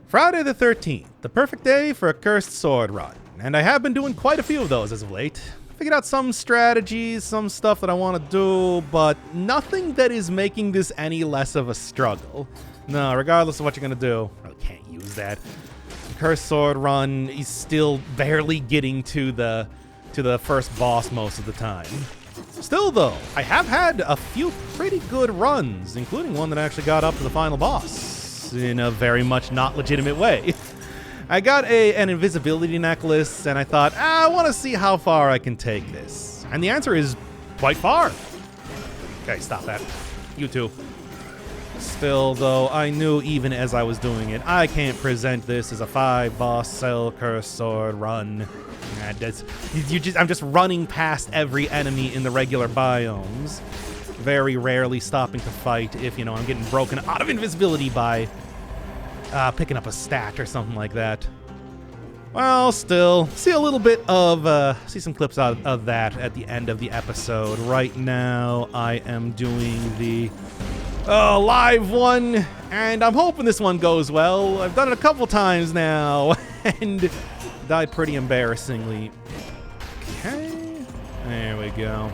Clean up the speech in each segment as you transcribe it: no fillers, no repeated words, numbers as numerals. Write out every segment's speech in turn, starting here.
Friday the 13th, the perfect day for a cursed sword run, and I have been doing quite a few of those as of late. Figured out some strategies, some stuff that I want to do, but nothing that is making this any less of a struggle. No, regardless of what you're going to do, I can't use that. The cursed sword run is still barely getting to the first boss most of the time. Still though, I have had a few pretty good runs, including one that actually got up to the final boss in a very much not legitimate way. I got an invisibility necklace, and I thought, I want to see how far I can take this. And the answer is quite far. Okay, stop that. You too. Still, though, I knew even as I was doing it, I can't present this as a 5-boss cell cursed sword run. I'm just running past every enemy in the regular biomes, very rarely stopping to fight if, I'm getting broken out of invisibility by picking up a stat or something like that. Well, still, see some clips out of that at the end of the episode. Right now, I am doing the live one, and I'm hoping this one goes well. I've done it a couple times now, and died pretty embarrassingly. Okay, there we go.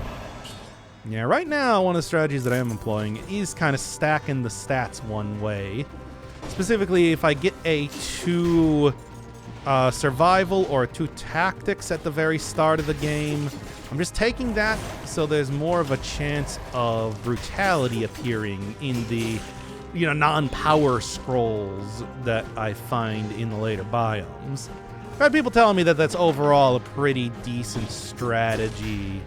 Yeah, right now, one of the strategies that I am employing is kind of stacking the stats one way. Specifically, if I get a 2 survival or 2 tactics at the very start of the game, I'm just taking that so there's more of a chance of brutality appearing in the, non-power scrolls that I find in the later biomes. I've had people telling me that that's overall a pretty decent strategy.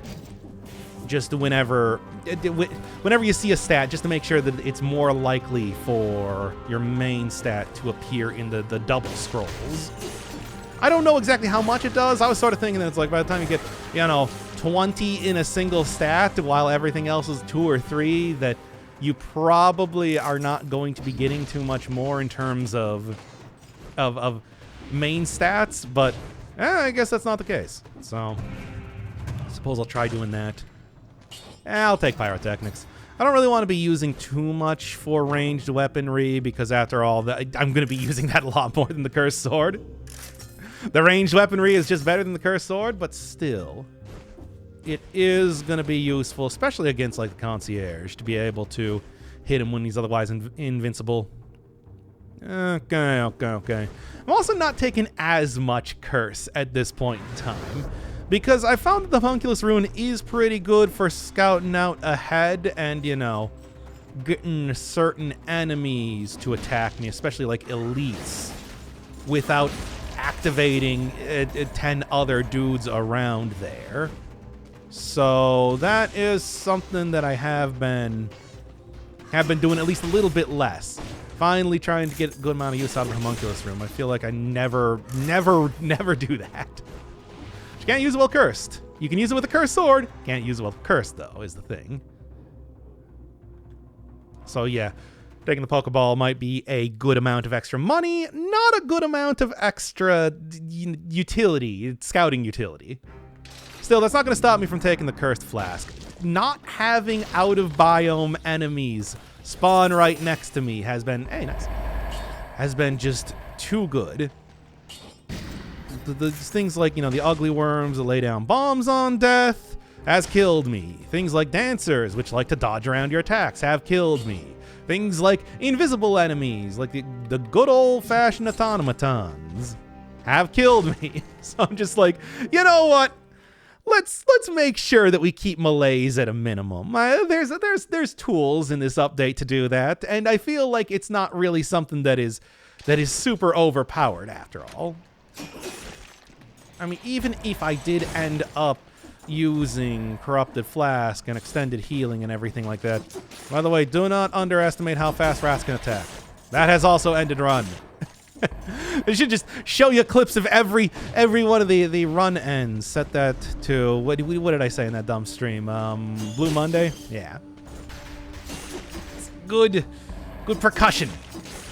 Just whenever you see a stat, just to make sure that it's more likely for your main stat to appear in the double scrolls. I don't know exactly how much it does. I was sort of thinking that it's like by the time you get, 20 in a single stat while everything else is 2 or 3, that you probably are not going to be getting too much more in terms of main stats, but I guess that's not the case. So I suppose I'll try doing that. I'll take pyrotechnics. I don't really want to be using too much for ranged weaponry because after all, I'm going to be using that a lot more than the cursed sword. The ranged weaponry is just better than the cursed sword, but still, it is going to be useful, especially against like the concierge, to be able to hit him when he's otherwise invincible. Okay. I'm also not taking as much curse at this point in time, because I found that the Homunculus Rune is pretty good for scouting out ahead and, getting certain enemies to attack me, especially like elites, without activating 10 other dudes around there. So that is something that I have been doing at least a little bit less. Finally trying to get a good amount of use out of the Homunculus Rune. I feel like I never do that. You can't use it while cursed. You can use it with a cursed sword. Can't use it while cursed, though, is the thing. So yeah, taking the Pokeball might be a good amount of extra money, not a good amount of extra utility, scouting utility. Still, that's not going to stop me from taking the Cursed Flask. Not having out-of-biome enemies spawn right next to me has been, has been just too good. The things like, the ugly worms that lay down bombs on death has killed me. Things like dancers, which like to dodge around your attacks, have killed me. Things like invisible enemies, like the good old-fashioned automatons, have killed me. So I'm just like, you know what? Let's make sure that we keep melees at a minimum. There's tools in this update to do that, and I feel like it's not really something that is super overpowered after all. I mean, even if I did end up using Corrupted Flask and Extended Healing and everything like that. By the way, do not underestimate how fast rats can attack. That has also ended run. It should just show you clips of every one of the run ends. Set that to, what did I say in that dumb stream? Blue Monday? Yeah. It's good percussion.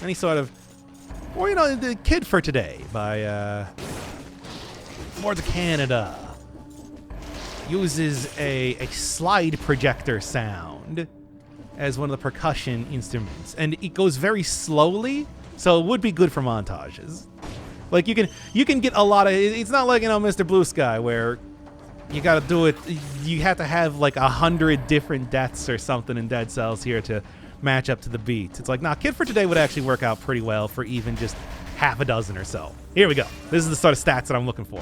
Any sort of, or the Kid for Today by Boards of Canada uses a slide projector sound as one of the percussion instruments, and it goes very slowly, So it would be good for montages. Like you can get a lot of. It's not like, you know, Mr. Blue Sky where you got to do it. You have to have like 100 different deaths or something in Dead Cells here to match up to the beats. It's like, nah, Kid for Today would actually work out pretty well for even just half a dozen or so. Here we go. This is the sort of stats that I'm looking for.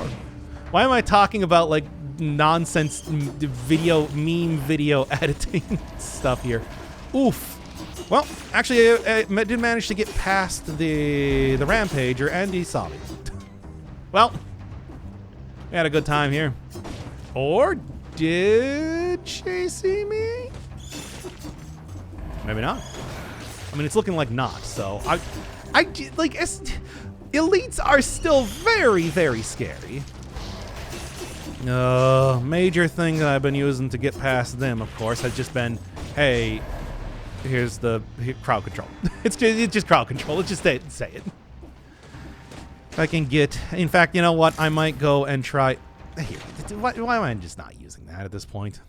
Why am I talking about like nonsense meme video editing stuff here? Oof. Well, actually, I did manage to get past the Rampager, and he saw me. Well, we had a good time here. Or did she see me? Maybe not. I mean, it's looking like not. So I like elites are still very, very scary. Major thing that I've been using to get past them, of course, has just been, hey, here's the crowd control. It's just crowd control. Let's just say it. If I can get, in fact, you know what? I might go and try. Here, why am I just not using that at this point?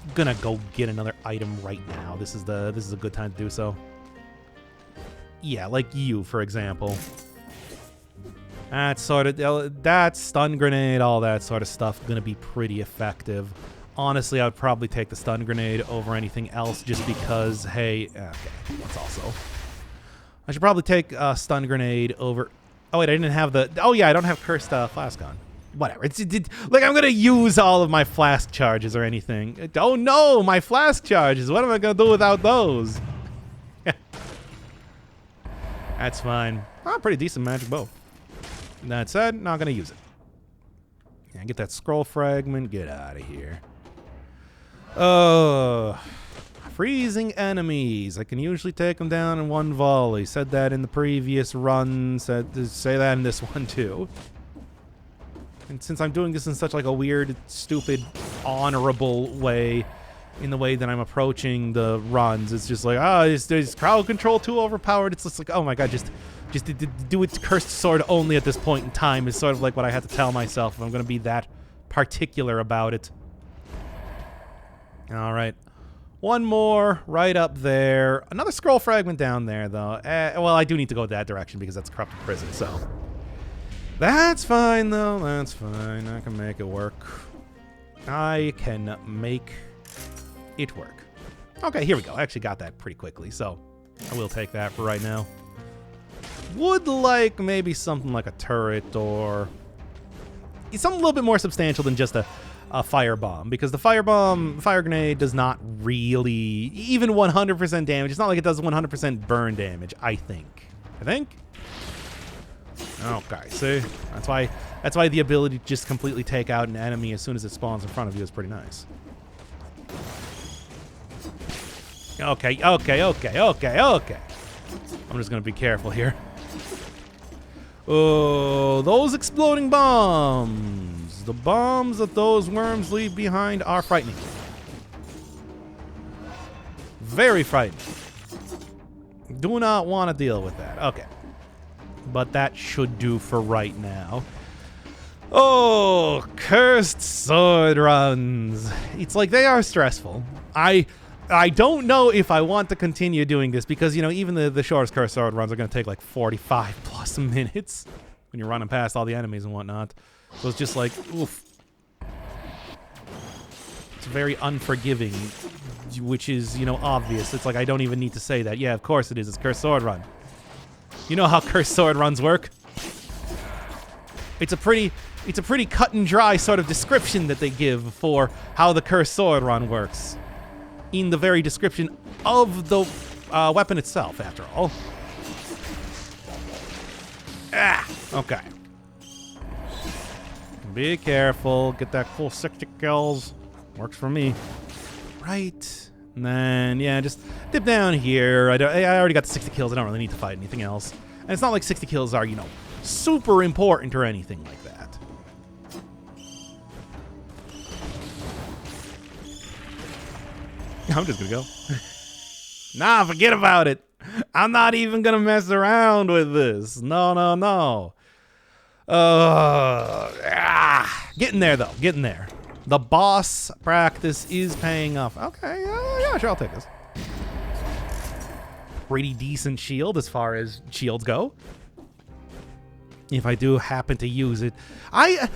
I'm gonna go get another item right now. This is a good time to do so. Yeah, like you, for example. That stun grenade, all that sort of stuff, gonna be pretty effective. Honestly, I would probably take the stun grenade over anything else just because, hey, okay, that's also. I should probably take a stun grenade over. Oh, wait, I didn't have the. Oh, yeah, I don't have cursed flask on. Whatever. Like, I'm going to use all of my flask charges or anything. Oh, no, my flask charges. What am I going to do without those? That's fine. Oh, pretty decent magic bow. That said, not going to use it. Yeah, get that scroll fragment. Get out of here. Freezing enemies. I can usually take them down in one volley. Said that in the previous run. Say that in this one too. And since I'm doing this in such like a weird, stupid, honorable way, in the way that I'm approaching the runs, it's just like, is crowd control too overpowered? It's just like, oh my god, just do it cursed sword only at this point in time is sort of like what I have to tell myself if I'm going to be that particular about it. All right. One more right up there. Another scroll fragment down there, though. Well, I do need to go that direction because that's a corrupted prison, so. That's fine, though. That's fine. I can make it work. I can make it work. Okay, here we go. I actually got that pretty quickly, so I will take that for right now. Would like maybe something like a turret or something a little bit more substantial than just a firebomb, because the fire grenade does not really even 100% damage. It's not like it does 100% burn damage, I think. Okay, see? That's why the ability to just completely take out an enemy as soon as it spawns in front of you is pretty nice. Okay. I'm just gonna be careful here. Oh, those exploding bombs. The bombs that those worms leave behind are frightening. Very frightening. Do not want to deal with that. Okay. But that should do for right now. Oh, cursed sword runs. It's like they are stressful. I don't know if I want to continue doing this because, you know, even the shortest cursed sword runs are going to take like 45 plus minutes when you're running past all the enemies and whatnot. So it's just like, oof. It's very unforgiving, which is, you know, obvious. It's like I don't even need to say that. Yeah, of course it is. It's cursed sword run. You know how cursed sword runs work? It's a pretty cut and dry sort of description that they give for how the cursed sword run works. In the very description of the weapon itself, after all. Okay. Be careful. Get that cool 60 kills. Works for me. Right. And then, yeah, just dip down here. I already got the 60 kills. I don't really need to fight anything else. And it's not like 60 kills are, you know, super important or anything like that. I'm just gonna go. Nah, forget about it. I'm not even gonna mess around with this. No. Getting there, though. Getting there. The boss practice is paying off. Okay, yeah, sure, I'll take this. pretty decent shield as far as shields go. If I do happen to use it, I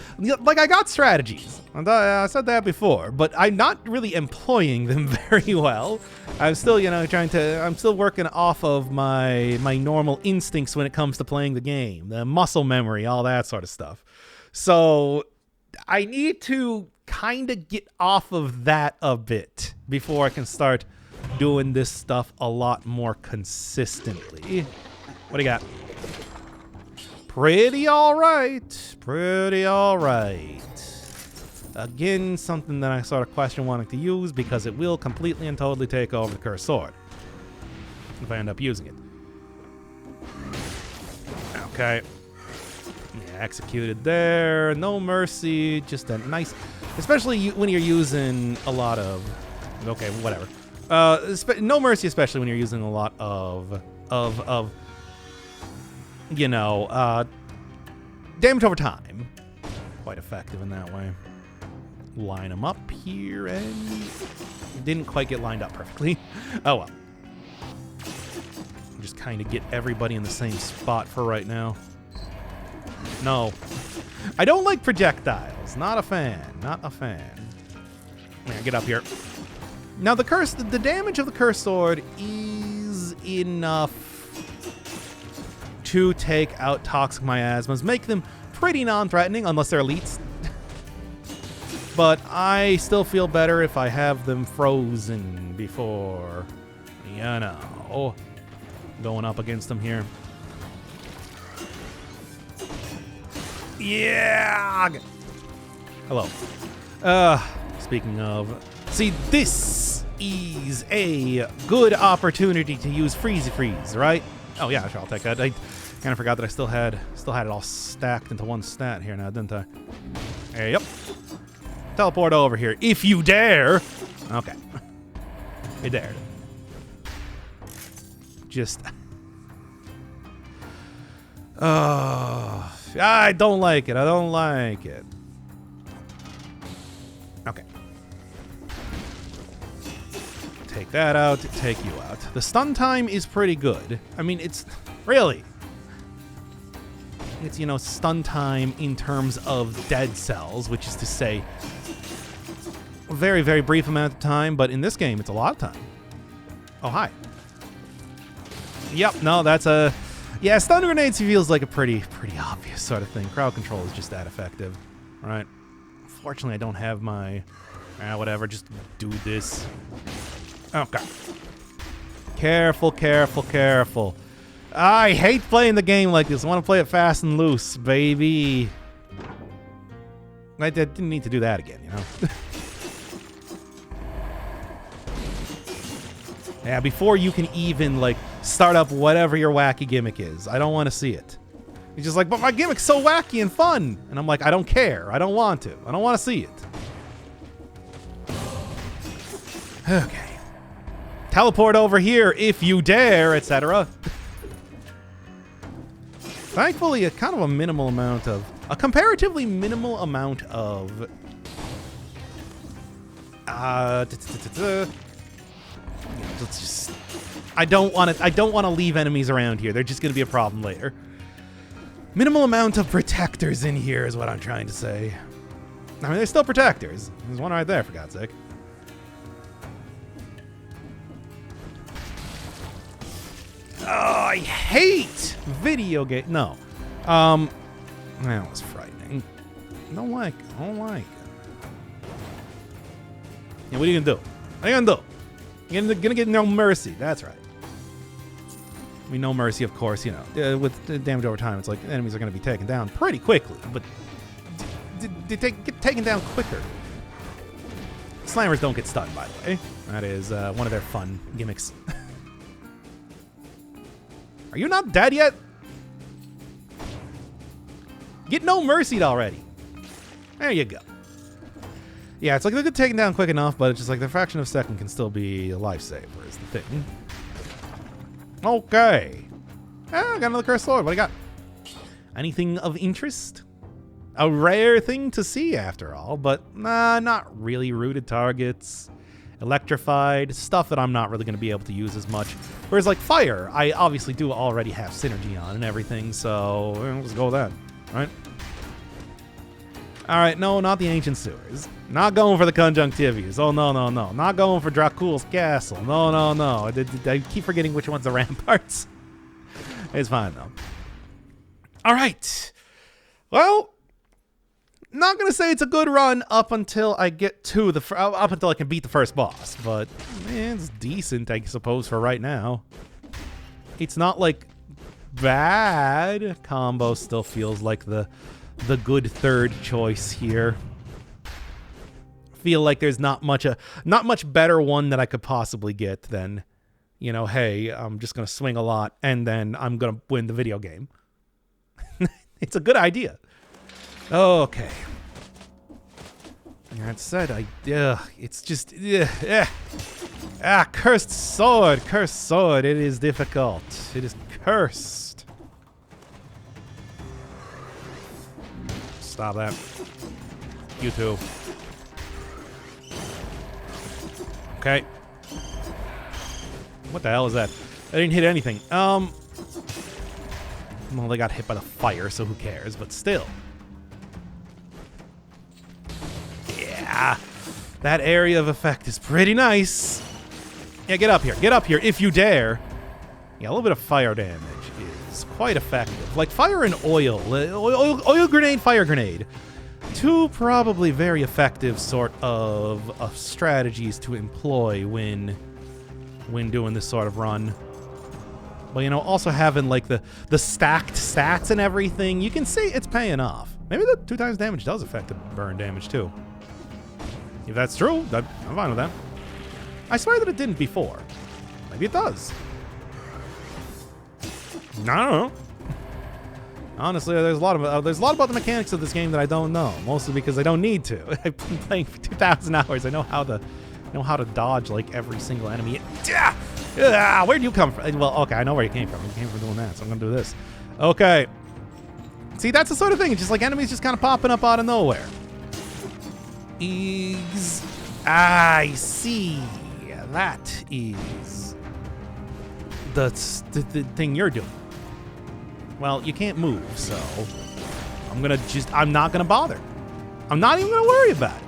got strategies. I said that before, but I'm not really employing them very well. I'm still, I'm still working off of my normal instincts when it comes to playing the game, the muscle memory, all that sort of stuff. So I need to kind of get off of that a bit before I can start doing this stuff a lot more consistently. What do you got? Pretty all right. Pretty all right. Again, something that I sort of question wanting to use because it will completely and totally take over the cursed sword if I end up using it. Okay. Yeah, executed there. No mercy. Just a nice... Especially when you're using a lot of... Okay, whatever. No mercy, especially when you're using a lot of damage over time. Quite effective in that way. Line them up here, and didn't quite get lined up perfectly. Oh well. Just kind of get everybody in the same spot for right now. No. I don't like projectiles. Not a fan. Not a fan. Yeah, get up here. Now the damage of the cursed sword is enough to take out toxic miasmas, make them pretty non-threatening unless they're elites. But I still feel better if I have them frozen before, going up against them here. Yeah! Hello. Speaking of... See, this is a good opportunity to use Freeze, right? Oh yeah, sure, I'll take that. I kind of forgot that I still had it all stacked into one stat here now, didn't I? There, yep. Teleport over here, if you dare. Okay. You dared. Just... I don't like it. I don't like it. Okay. Take that out. Take you out. The stun time is pretty good. I mean, it's... Really? It's, stun time in terms of dead cells, which is to say a very, very brief amount of time, but in this game, it's a lot of time. Oh, hi. Yep, no, that's a... Yeah, stun grenades feels like a pretty obvious sort of thing. Crowd control is just that effective, right? Fortunately, I don't have my... whatever, just do this. Okay. Careful, careful, careful. I hate playing the game like this. I want to play it fast and loose, baby. I didn't need to do that again, Yeah, before you can even, start up whatever your wacky gimmick is. I don't want to see it. He's just like, but my gimmick's so wacky and fun. And I'm like, I don't care. I don't want to. I don't want to see it. Okay. Teleport over here if you dare, etc. Thankfully, a comparatively minimal amount of let's just... I don't want to leave enemies around here. They're just going to be a problem later. Minimal amount of protectors in here is what I'm trying to say. I mean, they're still protectors. There's one right there, for God's sake. Oh, I hate video game. No. That was frightening. I don't like it. Yeah, what are you going to do? What are you going to do? You're gonna get no mercy. That's right. I mean, no mercy, of course, with the damage over time, it's like enemies are gonna be taken down pretty quickly, but they get taken down quicker. Slammers don't get stunned, by the way. That is one of their fun gimmicks. Are you not dead yet? Get no mercied already. There you go. Yeah, it's like they get taken down quick enough, but it's just like the fraction of a second can still be a lifesaver is the thing. Okay. I got another cursed sword. What do you got? Anything of interest? A rare thing to see after all, but nah, not really rooted targets. electrified, stuff that I'm not really going to be able to use as much. Whereas like fire, I obviously do already have synergy on and everything, so let's go with that, right? All right, no, not the ancient sewers. Not going for the conjunctivities. Oh, no, no, no. Not going for Dracul's castle. No, no, no. I keep forgetting which one's the ramparts. It's fine, though. All right. Well, not going to say it's a good run up until I get to up until I can beat the first boss. But, man, it's decent, I suppose, for right now. It's not, like, bad. Combo still feels like the good third choice here. Feel like there's not much better one that I could possibly get than, you know, hey, I'm just gonna swing a lot and then I'm gonna win the video game. It's a good idea. Okay. That said, it's just cursed sword, it is difficult. It is cursed. Stop that. You too. Okay. What the hell is that? I didn't hit anything. Well, they got hit by the fire, so who cares? But still. Yeah. That area of effect is pretty nice. Yeah, get up here. Get up here if you dare. Yeah, a little bit of fire damage is quite effective. Like fire and oil. Oil grenade, fire grenade. Two probably very effective sort of strategies to employ when doing this sort of run. But, you know, also having, like, the stacked stats and everything, you can see it's paying off. Maybe the 2 times damage does affect the burn damage, too. If that's true, I'm fine with that. I swear that it didn't before. Maybe it does. I don't know. Honestly, there's a lot about the mechanics of this game that I don't know. Mostly because I don't need to. I've been playing for 2,000 hours. I know how to dodge like every single enemy. Where'd you come from? Well, okay, I know where you came from. You came from doing that, so I'm gonna do this. Okay. See, that's the sort of thing. It's just like enemies just kind of popping up out of nowhere. I see. That is the thing you're doing. Well, you can't move, so I'm not gonna bother. I'm not even gonna worry about it.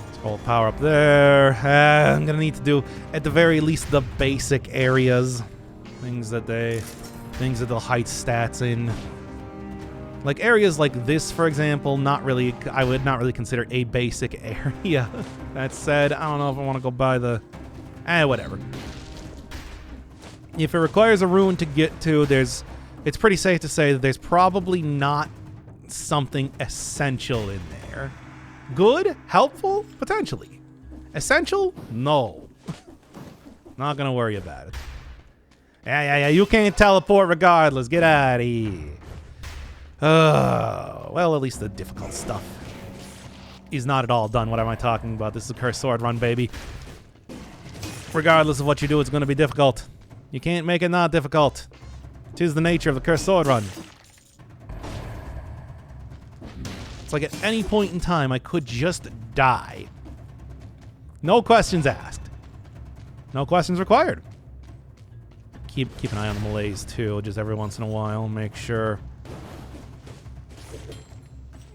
Let's hold power up there. I'm gonna need to do, at the very least, the basic areas. Things that they'll height stats in. Like areas like this, for example, I would not really consider a basic area. That said, I don't know if I want to go by the, whatever. If it requires a rune to get to, it's pretty safe to say that there's probably not something essential in there. Good? Helpful? Potentially. Essential? No. Not gonna worry about it. Yeah, you can't teleport regardless. Get out of here. Well, at least the difficult stuff is not at all done. What am I talking about? This is a cursed sword run, baby. Regardless of what you do, it's gonna be difficult. You can't make it not difficult. 'Tis the nature of the cursed sword run. It's like at any point in time, I could just die. No questions asked. No questions required. Keep an eye on the melees too, just every once in a while. Make sure.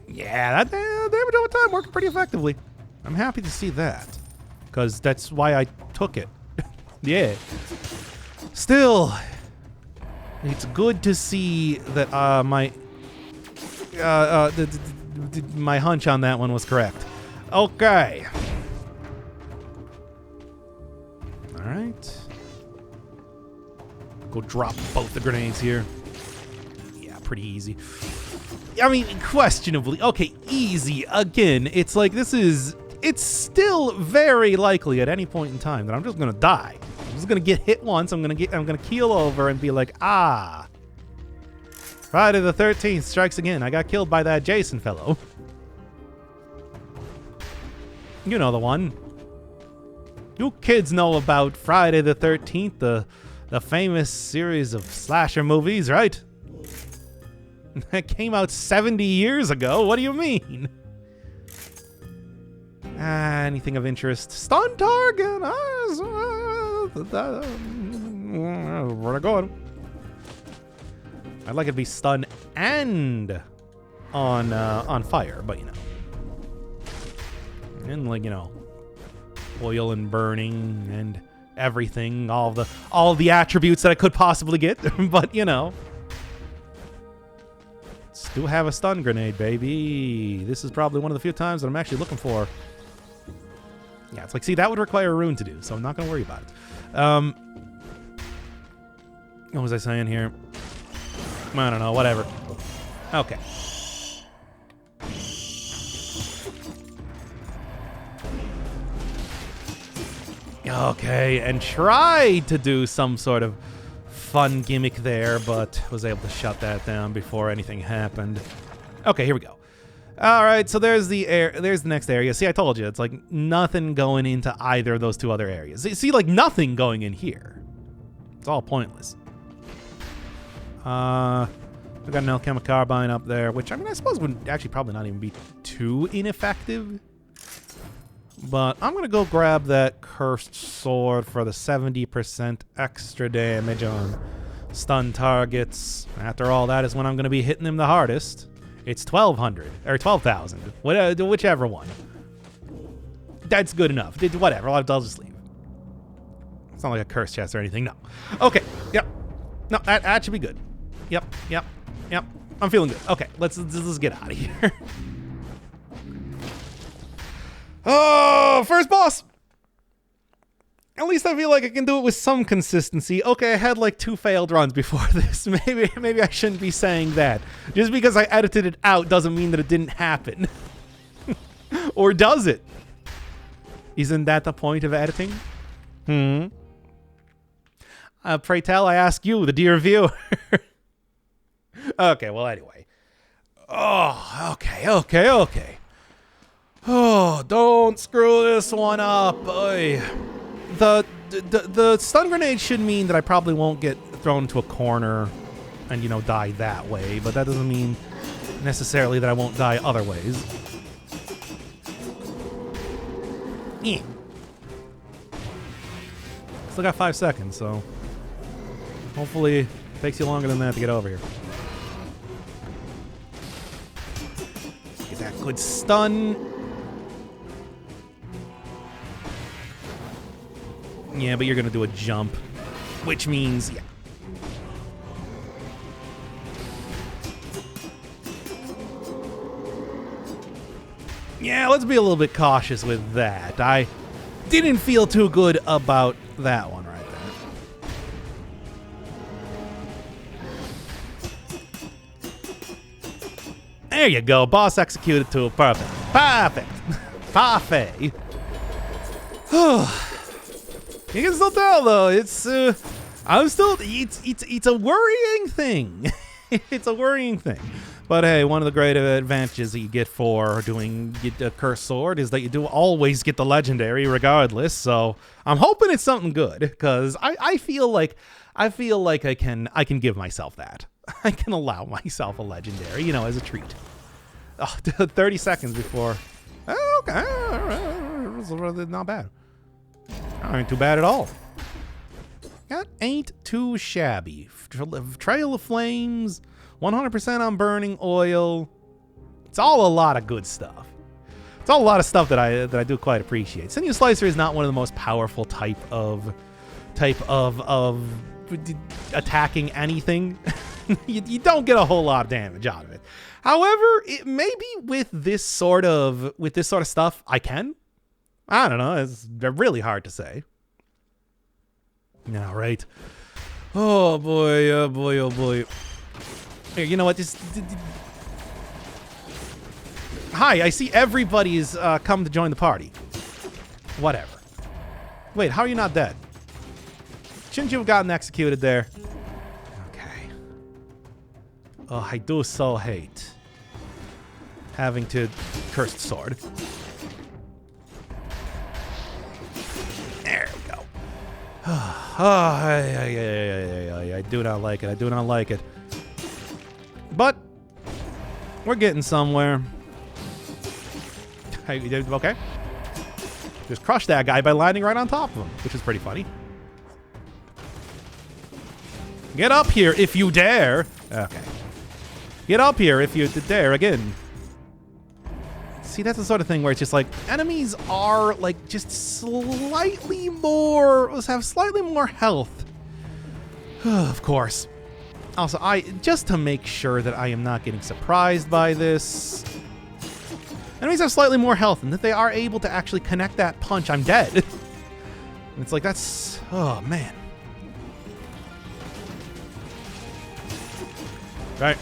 Yeah, that damage over time worked pretty effectively. I'm happy to see that, because that's why I took it. Yeah. Still. It's good to see that my hunch on that one was correct. Okay. All right. Go drop both the grenades here. Yeah, pretty easy. I mean, questionably. Okay, easy. Again, it's like it's still very likely at any point in time that I'm just gonna die. I'm just gonna get hit once. I'm gonna keel over and be like, Friday the 13th strikes again. I got killed by that Jason fellow. You know the one. You kids know about Friday the 13th, the famous series of slasher movies, right? That came out 70 years ago. What do you mean? Anything of interest? Stun target. Where to go? I'd like it to be stun and on fire, but you know, and like, you know, oil and burning and everything, all the attributes that I could possibly get. But you know, still have a stun grenade, baby. This is probably one of the few times that I'm actually looking for. Yeah, it's like, see, that would require a rune to do, so I'm not gonna worry about it. What was I saying here? I don't know, whatever. Okay. Okay, and tried to do some sort of fun gimmick there, but was able to shut that down before anything happened. Okay, here we go. All right, so there's the next area. See, I told you, it's like nothing going into either of those two other areas. See, like nothing going in here. It's all pointless. We got an alchemic carbine up there, which I mean, I suppose would actually probably not even be too ineffective. But I'm gonna go grab that cursed sword for the 70% extra damage on stun targets. After all, that is when I'm gonna be hitting them the hardest. It's 1,200 or 12,000, whichever one. That's good enough. Whatever. I'll just leave. It's not like a curse chest or anything. No. Okay. Yep. No, that should be good. Yep. I'm feeling good. Okay, let's get out of here. Oh, first boss. At least I feel like I can do it with some consistency. Okay, I had like 2 failed runs before this. Maybe I shouldn't be saying that. Just because I edited it out doesn't mean that it didn't happen. Or does it? Isn't that the point of editing? Pray tell, I ask you, the dear viewer. Okay, well, anyway. Oh, okay. Oh, don't screw this one up. Oy. The stun grenade should mean that I probably won't get thrown into a corner and, you know, die that way, but that doesn't mean necessarily that I won't die other ways. Eh. Still got 5 seconds, so hopefully it takes you longer than that to get over here. Get that good stun. Yeah, but you're gonna do a jump, which means, yeah. Yeah, let's be a little bit cautious with that. I didn't feel too good about that one right there. There you go, boss executed to a perfect. Parfait. You can still tell though, it's a worrying thing. It's a worrying thing. But hey, one of the great advantages that you get for doing a cursed sword is that you do always get the legendary regardless. So I'm hoping it's something good, because I feel like I can give myself that. I can allow myself a legendary, you know, as a treat. Oh, 30 seconds before. Oh, okay, not bad. Ain't too bad at all. That ain't too shabby. Trail of Flames, 100% on burning oil. It's all a lot of good stuff. It's all a lot of stuff that I do quite appreciate. Sinew Slicer is not one of the most powerful type of attacking anything. you don't get a whole lot of damage out of it. However, it maybe with this sort of stuff, I can. I don't know. It's really hard to say. All right. Oh boy. Oh boy. Oh boy. Here, you know what? Hi. I see everybody's come to join the party. Whatever. Wait. How are you not dead? Shouldn't you have gotten executed there? Okay. Oh, I do so hate having to cursed sword. There we go. I do not like it. I do not like it. But we're getting somewhere. Okay. Just crush that guy by landing right on top of him, which is pretty funny. Get up here if you dare. Okay. Get up here if you dare again. See, that's the sort of thing where it's just like enemies are like just slightly more, have slightly more health. Of course. Also, just to make sure that I am not getting surprised by this. Enemies have slightly more health, and that they are able to actually connect that punch, I'm dead. And it's like, that's... Oh, man. Right.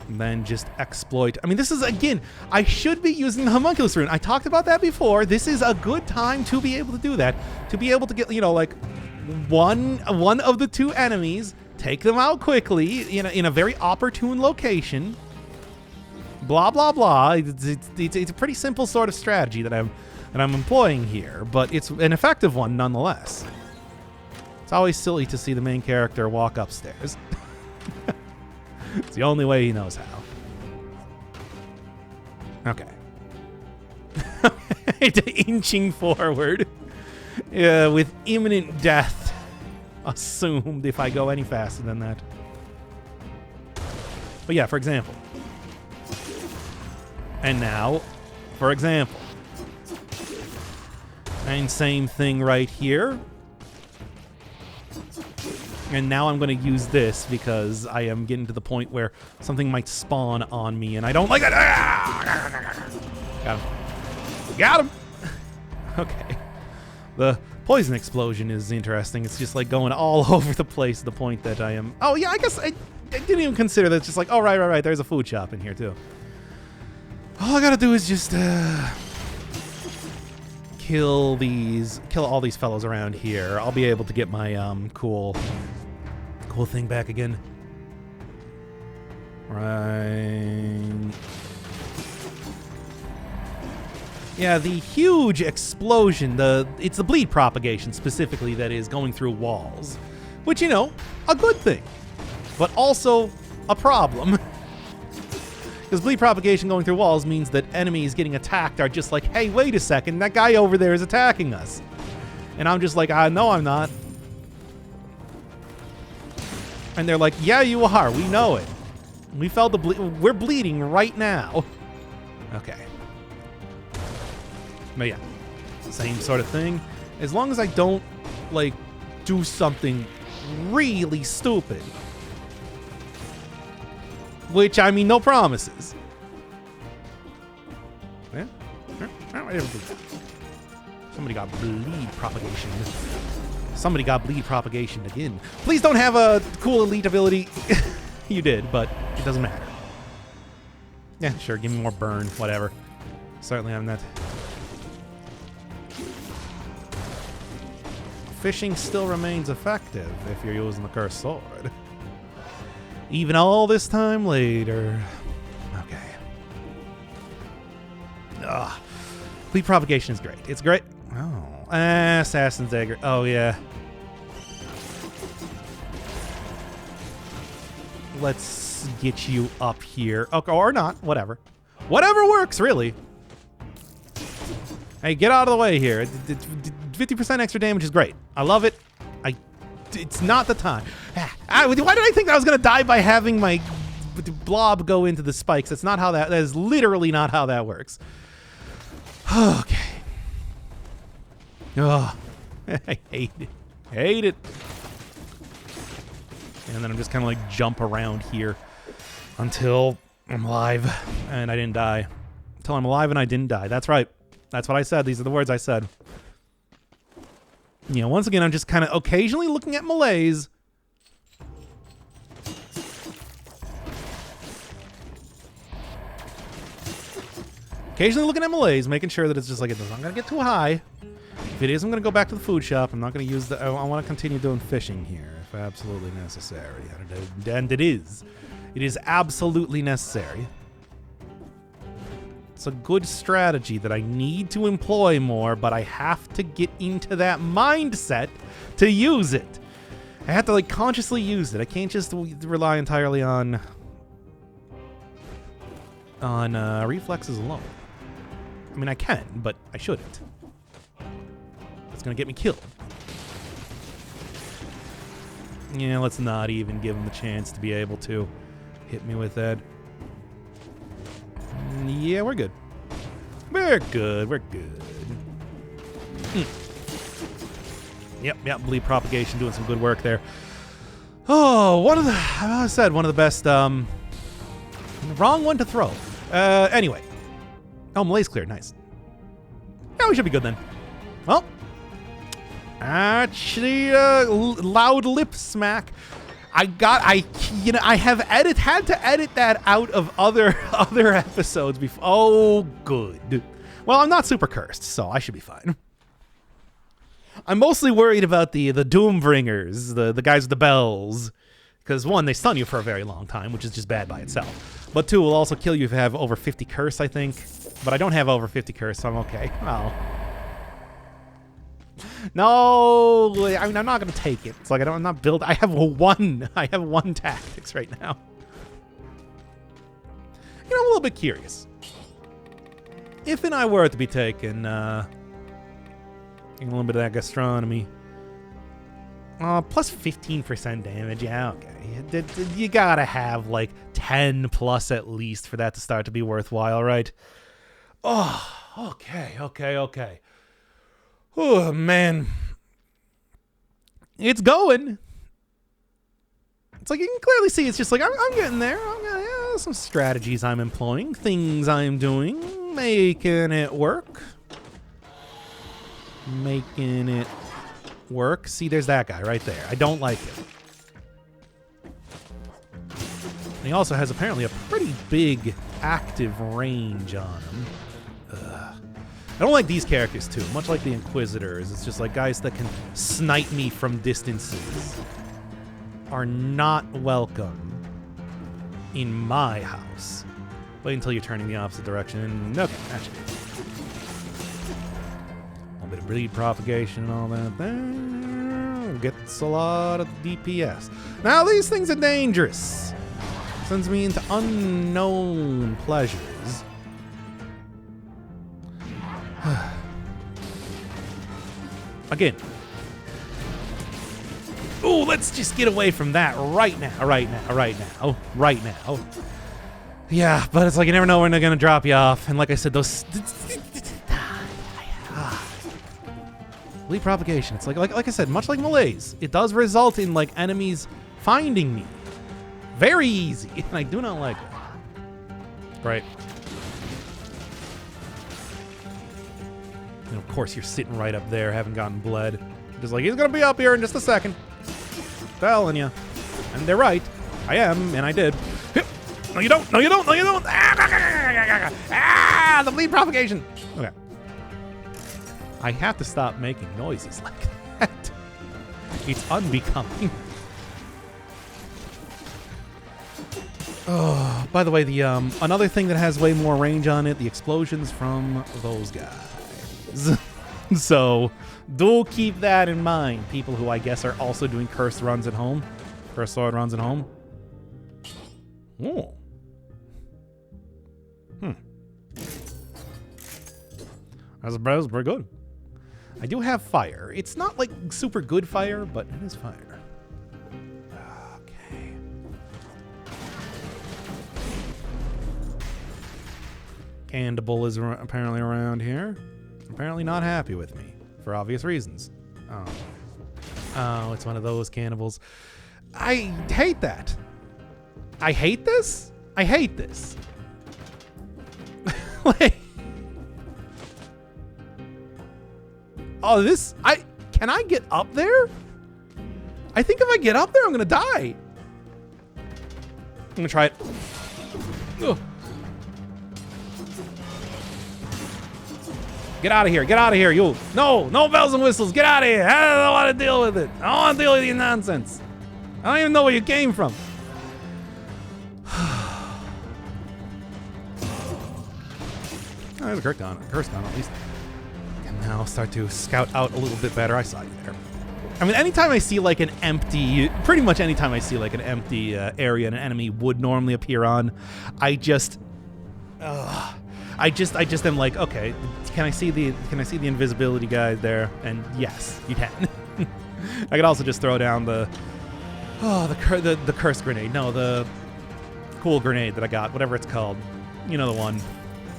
And then just exploit. I mean, this is, again, I should be using the homunculus rune. I talked about that before. This is a good time to be able to do that. To be able to get, you know, like, one of the two enemies, take them out quickly in a very opportune location. Blah blah blah. It's a pretty simple sort of strategy that I'm employing here, but it's an effective one nonetheless. It's always silly to see the main character walk upstairs. It's the only way he knows how. Okay. Inching forward, with imminent death assumed if I go any faster than that. But yeah, for example. And now, for example. And same thing right here. And now I'm going to use this because I am getting to the point where something might spawn on me and I don't like it. Got him. Got him. Okay. The poison explosion is interesting. It's just like going all over the place to the point that I am... Oh, yeah, I guess I didn't even consider that. It's just like, oh, right. There's a food shop in here, too. All I gotta do is just kill all these fellows around here. I'll be able to get my cool thing back again. Right. Yeah, the huge explosion, it's the bleed propagation specifically that is going through walls, which, you know, a good thing, but also a problem. Because bleed propagation going through walls means that enemies getting attacked are just like, hey, wait a second, that guy over there is attacking us. And I'm just like, no, I'm not. And they're like, yeah, you are. We know it. We felt the bleed. We're bleeding right now. Okay. But yeah, same sort of thing. As long as I don't, like, do something really stupid. Which, I mean, no promises. Yeah. Somebody got bleed propagation. Somebody got bleed propagation again. Please don't have a cool elite ability. You did, but it doesn't matter. Yeah, sure. Give me more burn. Whatever. Certainly I'm not. Fishing still remains effective if you're using the cursed sword. Even all this time later. Okay. Ugh. Bleed propagation is great. It's great. Oh. Assassin's Dagger. Oh, yeah. Let's get you up here. Okay, or not. Whatever. Whatever works, really. Hey, get out of the way here. 50% extra damage is great. I love it. It's not the time. Why did I think I was going to die by having my blob go into the spikes? That's not how that is literally not how that works. Okay. Oh, I hate it. Hate it. And then I'm just kind of like jump around here until I'm alive and I didn't die. Until I'm alive and I didn't die. That's right. That's what I said. These are the words I said. You know, once again, I'm just kind of occasionally looking at malaise. Occasionally looking at malaise, making sure that it's just like, it's not going to get too high. If it is, I'm going to go back to the food shop. I'm not going to use the... I want to continue doing fishing here, if absolutely necessary. And it is. It is absolutely necessary. It's a good strategy that I need to employ more, but I have to get into that mindset to use it. I have to, like, consciously use it. I can't just rely entirely on reflexes alone. I mean, I can, but I shouldn't. It's going to get me killed. Yeah, let's not even give him the chance to be able to hit me with that. Yeah, we're good. We're good. We're good. Yep. Bleed propagation doing some good work there. Oh, one of the, I said, one of the best, wrong one to throw. Anyway. Oh, Malay's clear. Nice. Yeah, we should be good then. Well, actually, loud lip smack. I have had to edit that out of other episodes before. Oh, good. Well, I'm not super cursed, so I should be fine. I'm mostly worried about the Doombringers, the guys with the bells, because one, they stun you for a very long time, which is just bad by itself. But two, will also kill you if you have over 50 curse, I think. But I don't have over 50 curse, so I'm okay. Oh. No, I mean, I'm not gonna take it. It's like I'm not build. I have one tactics right now. You know, I'm a little bit curious. If and I were to be taking a little bit of that gastronomy, plus 15% damage. Yeah, okay. You gotta have like 10 plus at least for that to start to be worthwhile, right? Oh, okay. Oh, man. It's going. It's like you can clearly see it's just like, I'm getting there. Some strategies I'm employing, things I'm doing, making it work. See, there's that guy right there. I don't like it. And he also has apparently a pretty big active range on him. I don't like these characters too, much like the Inquisitors. It's just like guys that can snipe me from distances are not welcome in my house. Wait until you're turning the opposite direction. Okay, that should be it. A little bit of bleed propagation and all that there. Gets a lot of DPS. Now these things are dangerous. Sends me into unknown pleasures. Again. Ooh, let's just get away from that right now. Yeah, but it's like you never know when they're gonna drop you off. And like I said, those bleed propagation. It's like I said, much like Malaise, it does result in like enemies finding me. Very easy. And I do not like it. Right. And of course, you're sitting right up there, haven't gotten bled. Just like, he's gonna be up here in just a second. Telling you. And they're right. I am, and I did. No, you don't. Ah, the bleed propagation. Okay. I have to stop making noises like that. It's unbecoming. Oh, by the way, the another thing that has way more range on it, the explosions from those guys. So, do keep that in mind, people who I guess are also doing cursed runs at home. Cursed sword runs at home. Oh. That's pretty good. I do have fire. It's not like super good fire, but it is fire. Okay. Cannibal is apparently around here. Apparently not happy with me for obvious reasons. Oh, it's one of those cannibals. I hate that. I hate this. Like, oh, can I get up there? I think if I get up there, I'm gonna die. I'm gonna try it. Ugh. Get out of here, you. No bells and whistles, get out of here. I don't want to deal with it. I don't want to deal with your nonsense. I don't even know where you came from. Oh, there's a curse gun at least. And now I'll start to scout out a little bit better. I saw you there. I mean, anytime I see like an empty, pretty much anytime I see like an empty area an enemy would normally appear on, I just, I just am like, okay, can I see the invisibility guy there? And yes, you can. I could also just throw down the cursed grenade. No, the cool grenade that I got, whatever it's called. You know the one.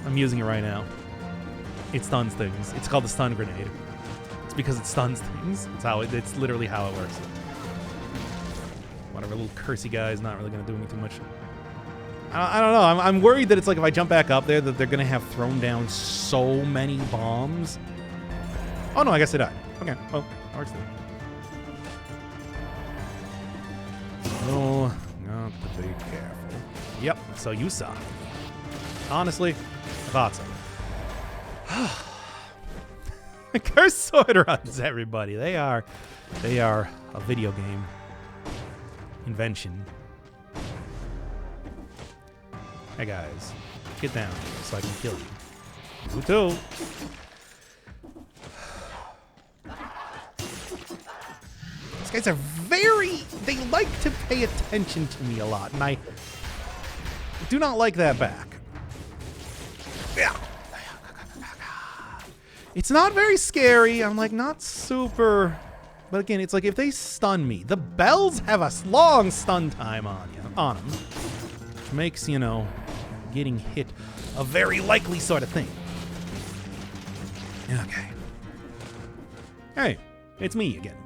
I'm using it right now. It stuns things. It's called the stun grenade. It's because it stuns things. It's literally how it works. Whatever, little cursey guy is not really going to do me too much. I don't know. I'm worried that it's like if I jump back up there that they're going to have thrown down so many bombs. Oh no, I guess they died. Okay, well, that works then. Oh, got to be careful. Yep, so you saw. Honestly, I thought so. Cursed sword runs, everybody. They are a video game invention. Hey guys, get down so I can kill you. You too. These guys are they like to pay attention to me a lot, and I do not like that back. Yeah. It's not very scary. I'm like not super, but again, it's like if they stun me, the bells have a long stun time on them, which makes, you know, getting hit a very likely sort of thing. Okay. Hey, it's me again.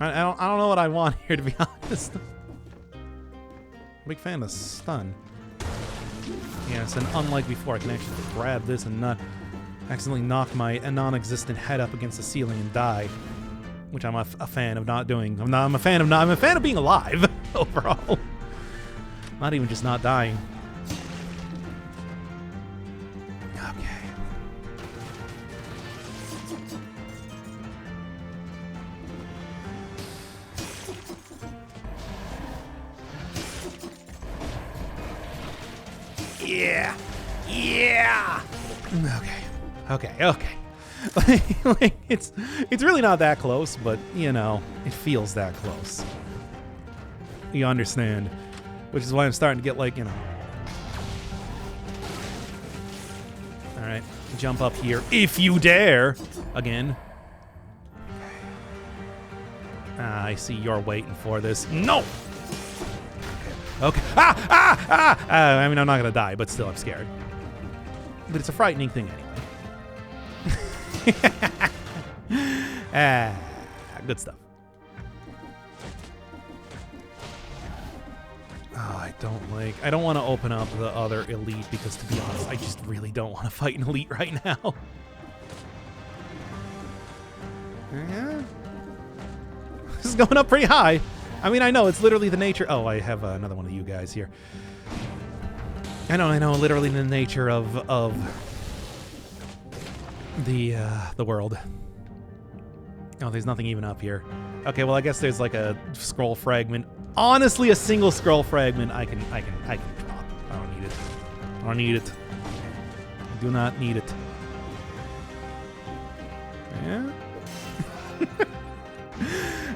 I don't know what I want here, to be honest. Big fan of stun. Yes, and unlike before, I can actually grab this and not accidentally knock my non-existent head up against the ceiling and die, which I'm a fan of not doing. I'm a fan of being alive overall. Not even just not dying. Okay. Yeah. Yeah. Okay. like it's really not that close, but you know, it feels that close. You understand, which is why I'm starting to get like, you know. All right, jump up here if you dare. Again. I see you're waiting for this. No. Okay. I mean, I'm not gonna die, but still, I'm scared. But it's a frightening thing anyway. Good stuff. Oh, I don't want to open up the other elite because, to be honest, I just really don't want to fight an elite right now. Yeah. This is going up pretty high. I mean, I know it's literally the nature. Oh, I have another one of you guys here. I know, literally the nature of the world. Oh, there's nothing even up here. Okay, well, I guess there's like a scroll fragment. Honestly, a single scroll fragment I can drop. I don't need it. I don't need it. I do not need it. Yeah.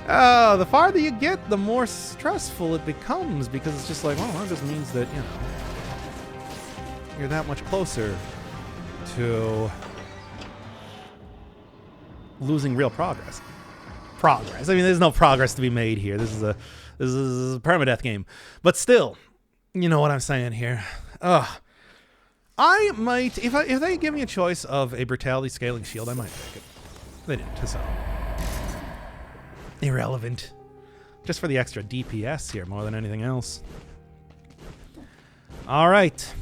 Oh, the farther you get, the more stressful it becomes, because it's just like, well, that just means that, you know, you're that much closer to losing real progress. I mean, there's no progress to be made here. This is a permadeath game, but still, you know what I'm saying here. I might, if they give me a choice of a brutality scaling shield, I might take it. They didn't, so irrelevant. Just for the extra DPS here, more than anything else. All right.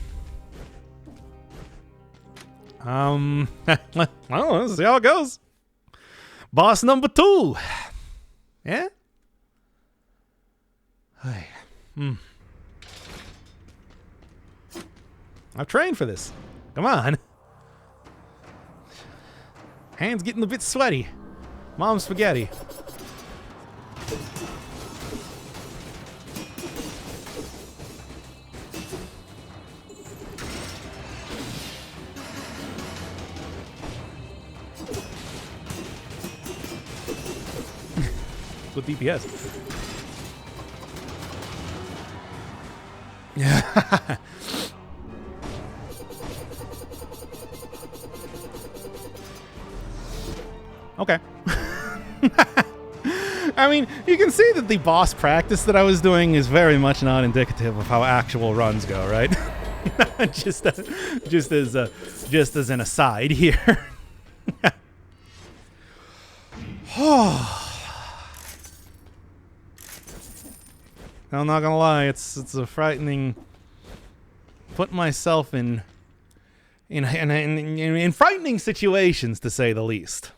Well, let's see how it goes. Boss number 2. Yeah? Hey. I've trained for this. Come on. Hands getting a bit sweaty. Mom's spaghetti. With DPS. Yeah. Okay. I mean, you can see that the boss practice that I was doing is very much not indicative of how actual runs go, right? just as an aside here. I'm not gonna lie, it's a frightening. Put myself in frightening situations, to say the least.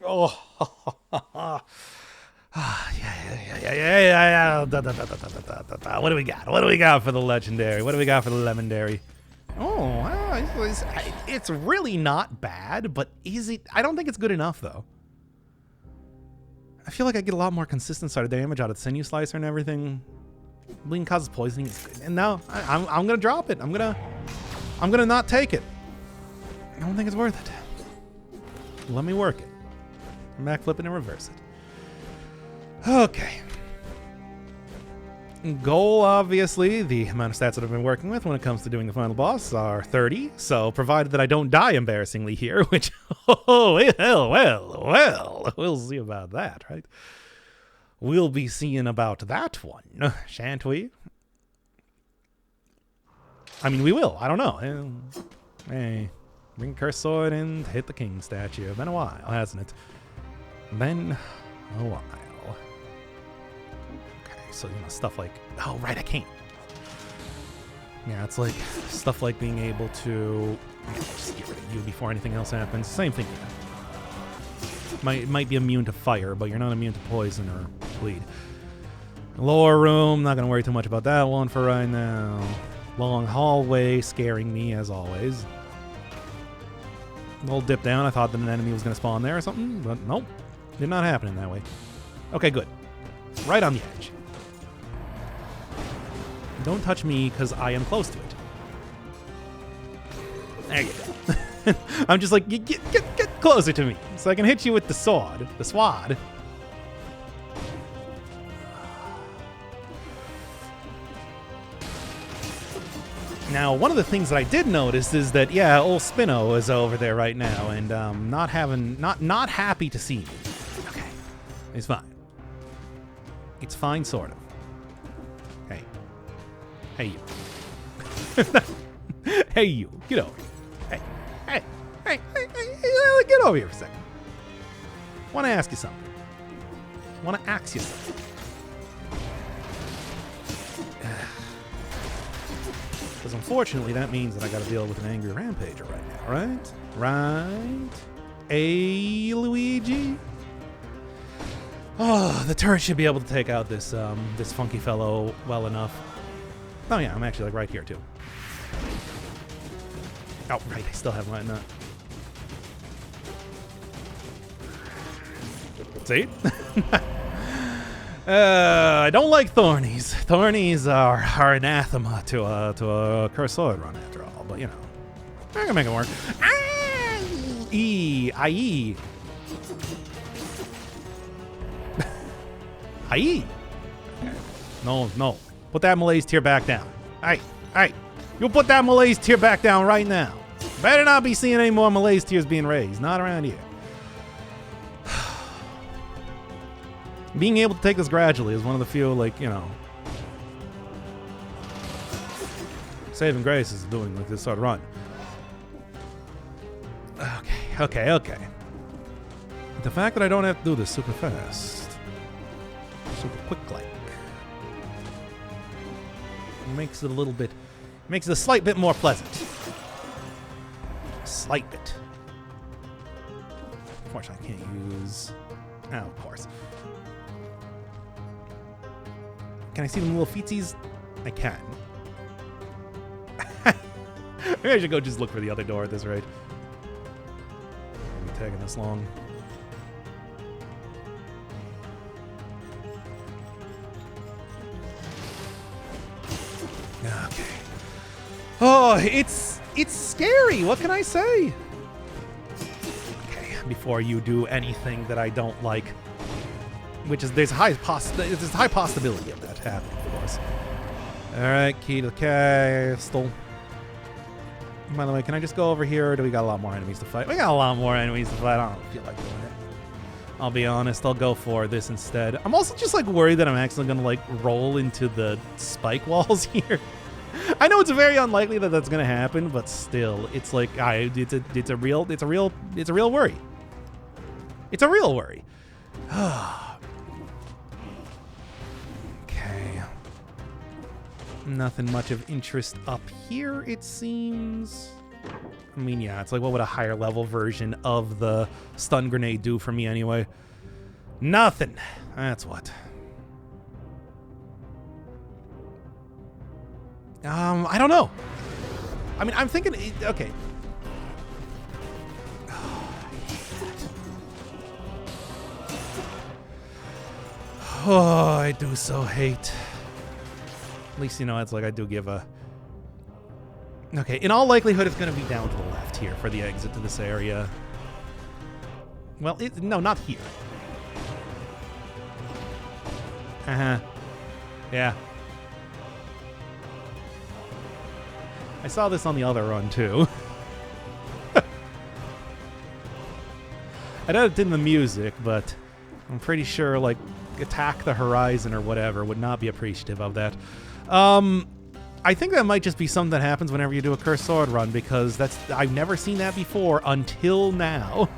Oh, yeah. What do we got? What do we got for the legendary? What do we got for the legendary? Oh, it's really not bad, but is it? I don't think it's good enough, though. I feel like I get a lot more consistent side of damage out of the sinew slicer and everything. Bleeding causes poisoning, and now I'm gonna drop it. I'm gonna not take it. I don't think it's worth it. Let me work it. Backflip it and reverse it. Okay. Goal, obviously, the amount of stats that I've been working with when it comes to doing the final boss are 30. So, provided that I don't die embarrassingly here, which, oh, well, we'll see about that, right? We'll be seeing about that one, shan't we? I mean, we will. I don't know. Hey, bring Cursed Sword and hit the king statue. Been a while, hasn't it? Been a while. Okay, so, stuff like... Oh, right, I can't. Yeah, it's like stuff like being able to... Just get rid of you before anything else happens. Same thing. Might be immune to fire, but you're not immune to poison or bleed. Lower room, not going to worry too much about that one for right now. Long hallway, scaring me as always. Little dip down, I thought that an enemy was going to spawn there or something, but nope. Did not happen that way. Okay, good. Right on the edge. Don't touch me, because I am close to it. There you go. I'm just like, get closer to me, so I can hit you with the sword. The swad. Now, one of the things that I did notice is that, yeah, old Spino is over there right now, and not happy to see me. Okay, it's fine. It's fine, sort of. Hey, you. Hey, you. Get over here. Hey, get over here for a second. Want to ask you something. Because unfortunately, that means that I got to deal with an angry rampager right now, right? Right? Hey, Luigi? Oh, the turret should be able to take out this this funky fellow well enough. Oh yeah, I'm actually like right here too. Oh, right, I still have my nut. See? I don't like Thornies. Thornies are anathema to a Cursed Sword run after all, but you know, I can make it work. Aye. No. Put that Malaise tear back down. Hey. You put that Malaise tear back down right now. Better not be seeing any more Malaise tears being raised. Not around here. Being able to take this gradually is one of the few, like, you know, saving graces of doing like this sort of run. Okay. The fact that I don't have to do this super fast, super quick like, makes it a slight bit more pleasant. Slight bit. Unfortunately, I can't use... Oh, of course. Can I see them little feetsies? I can. Maybe I should go just look for the other door at this rate. I'm taking this long. Okay. Oh, it's scary. What can I say? Okay, before you do anything that I don't like, which is there's a high possibility of that happening, of course. All right, key to the castle. By the way, can I just go over here, or do we got a lot more enemies to fight? We got a lot more enemies to fight. I don't feel like doing it. I'll be honest, I'll go for this instead. I'm also just like worried that I'm actually gonna like roll into the spike walls here. I know it's very unlikely that that's gonna happen, but still, it's like it's a real worry. It's a real worry. Okay. Nothing much of interest up here, it seems. I mean, yeah, it's like, what would a higher level version of the stun grenade do for me anyway? Nothing. That's what. I don't know. I mean, I'm thinking, okay. Oh, I do so hate. At least, you know, it's like I do give a... Okay, in all likelihood, it's going to be down to the left here for the exit to this area. Well, no, not here. Uh-huh. Yeah. I saw this on the other run, too. I know it did the music, but I'm pretty sure, like, attack the horizon or whatever would not be appreciative of that. I think that might just be something that happens whenever you do a cursed sword run, because I've never seen that before until now.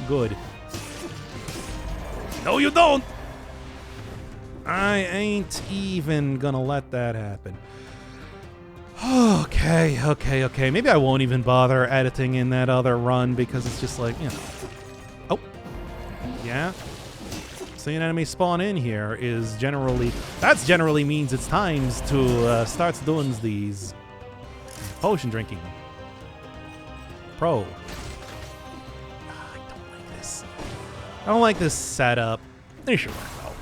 Good. No, you don't! I ain't even gonna let that happen. Okay. Maybe I won't even bother editing in that other run, because it's just like, you know. Oh. Yeah. Seeing enemies spawn in here is generally... That generally means it's times to start doing these potion drinking. Pro. I don't like this. I don't like this setup. This should work, though.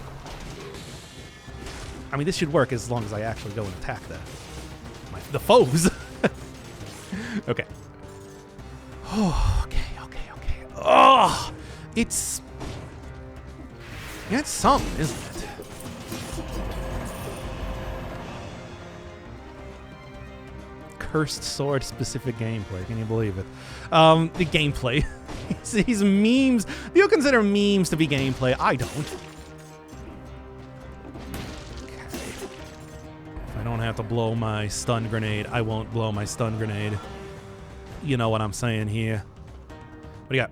I mean, this should work as long as I actually go and attack the foes. Okay. Oh, okay. Oh! It's something, isn't it? Cursed sword specific gameplay. Can you believe it? The gameplay. These memes. Do you consider memes to be gameplay? I don't. Okay. If I don't have to blow my stun grenade, I won't blow my stun grenade. You know what I'm saying here. What do you got?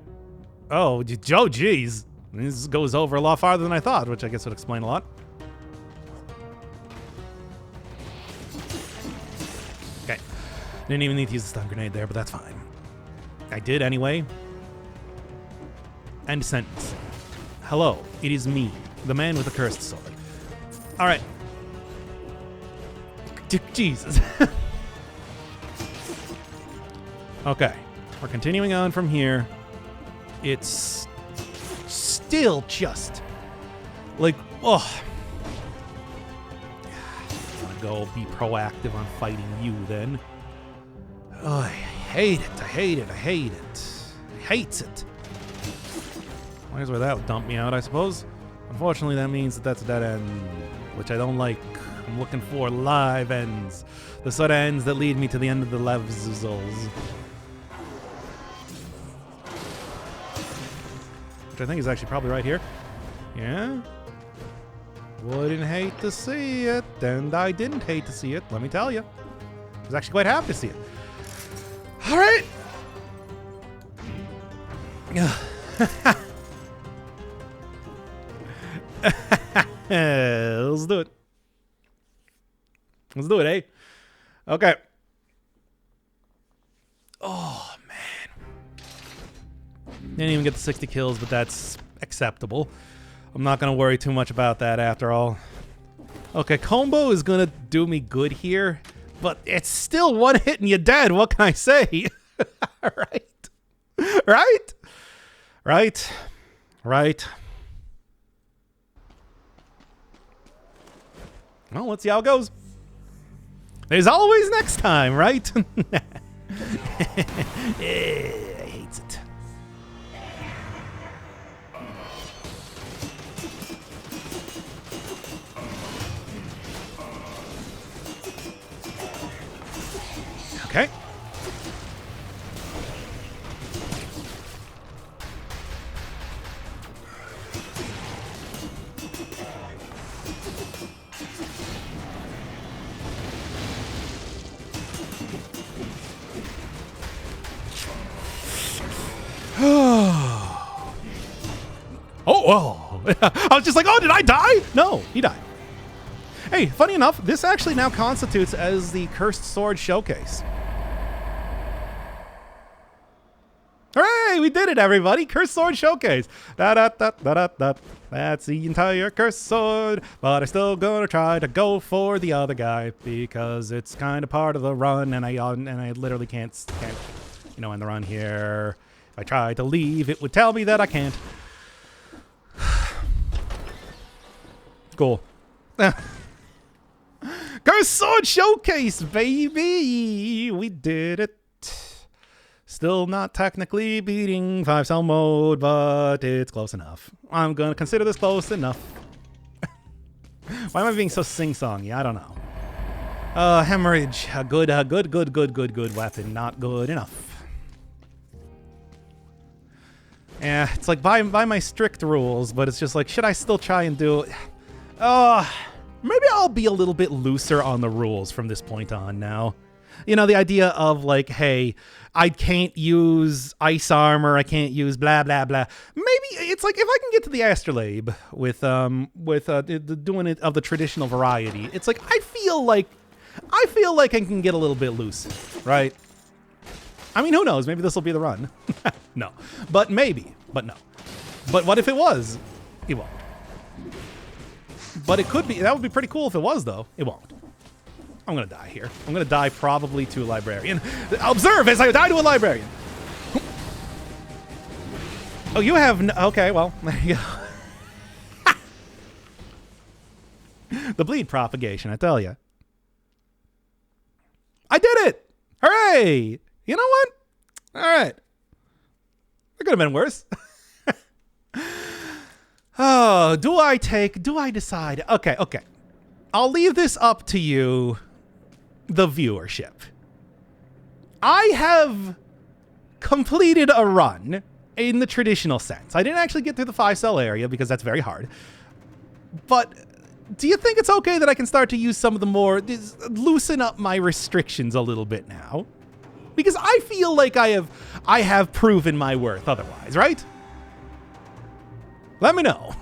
Oh, geez. This goes over a lot farther than I thought, which I guess would explain a lot. Okay. Didn't even need to use the stun grenade there, but that's fine. I did anyway. End sentence. Hello, it is me, the man with the cursed sword. All right. Jesus. Okay. We're continuing on from here. It's... still just like, oh, I'm gonna go be proactive on fighting you then. Oh, I hate it. I hate it. Hates it. Might as well that would dump me out, I suppose. Unfortunately, that means that that's a dead end, which I don't like. I'm looking for live ends. The sort of ends that lead me to the end of the levels. Which I think is actually probably right here. Yeah? Wouldn't hate to see it, and I didn't hate to see it, let me tell you. I was actually quite happy to see it. All right! Let's do it. Let's do it, eh? Okay. Oh, man. Didn't even get the 60 kills, but that's acceptable. I'm not going to worry too much about that after all. Okay, combo is going to do me good here, but it's still one hit and you're dead. What can I say? Right? Right? Right? Right? Well, let's see how it goes. There's always next time, right? I hate it. Okay. Oh. I was just like, oh, did I die? No, he died. Hey, funny enough, this actually now constitutes as the Cursed Sword Showcase. Hooray, we did it, everybody. Cursed Sword Showcase. Da-da-da-da-da-da. That's the entire Cursed Sword, but I'm still gonna try to go for the other guy because it's kind of part of the run, and I literally can't end the run here. If I tried to leave, it would tell me that I can't. Cool. Cursed Sword Showcase, baby! We did it. Still not technically beating 5-cell mode, but it's close enough. I'm gonna consider this close enough. Why am I being so sing-songy? I don't know. Hemorrhage. A good weapon. Not good enough. Yeah, it's like by my strict rules, but it's just like, should I still try and do it? Maybe I'll be a little bit looser on the rules from this point on now. You know, the idea of like, hey, I can't use ice armor, I can't use blah, blah, blah. Maybe it's like if I can get to the astrolabe with doing it of the traditional variety, it's like I feel like I can get a little bit loose, right? I mean, who knows? Maybe this will be the run. No. But maybe. But no. But what if it was? It won't. But it could be. That would be pretty cool if it was, though. It won't. I'm going to die here. I'm going to die probably to a librarian. Observe as I die to a librarian. Oh, you have... Okay, well, there you go. The bleed propagation, I tell you. I did it! Hooray! You know what? All right. It could have been worse. Oh, do I decide? Okay. I'll leave this up to you, the viewership. I have completed a run in the traditional sense. I didn't actually get through the 5-cell area because that's very hard. But do you think it's okay that I can start to use some of the more, loosen up my restrictions a little bit now? Because I feel like I have proven my worth otherwise, right? Let me know.